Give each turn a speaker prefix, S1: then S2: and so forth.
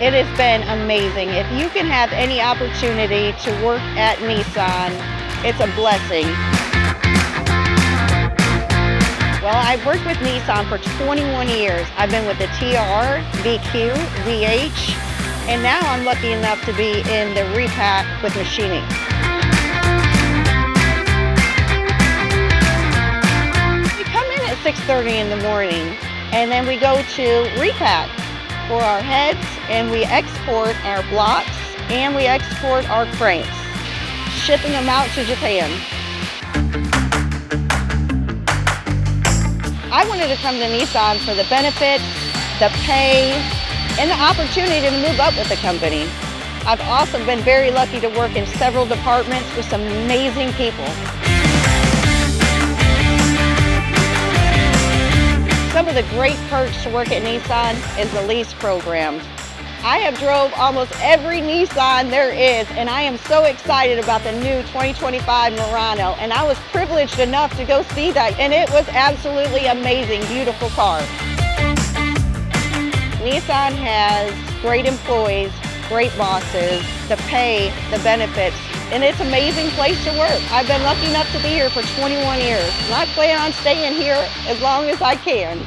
S1: It has been amazing. If you can have any opportunity to work at Nissan, it's a blessing. Well, I've worked with Nissan for 21 years. I've been with the TR, VQ, VH, and now I'm lucky enough to be in the repack with machining. We come in at 6:30 in the morning, and then we go to repack for our heads, and we export our blocks, and we export our cranks, shipping them out to Japan. I wanted to come to Nissan for the benefits, the pay, and the opportunity to move up with the company. I've also been very lucky to work in several departments with some amazing people. Some of the great perks to work at Nissan is the lease program. I have drove almost every Nissan there is, and I am so excited about the new 2025 Murano, and I was privileged enough to go see that, and it was absolutely amazing, beautiful car. Nissan has great employees, great bosses, the pay, the benefits, and it's an amazing place to work. I've been lucky enough to be here for 21 years, and I plan on staying here as long as I can.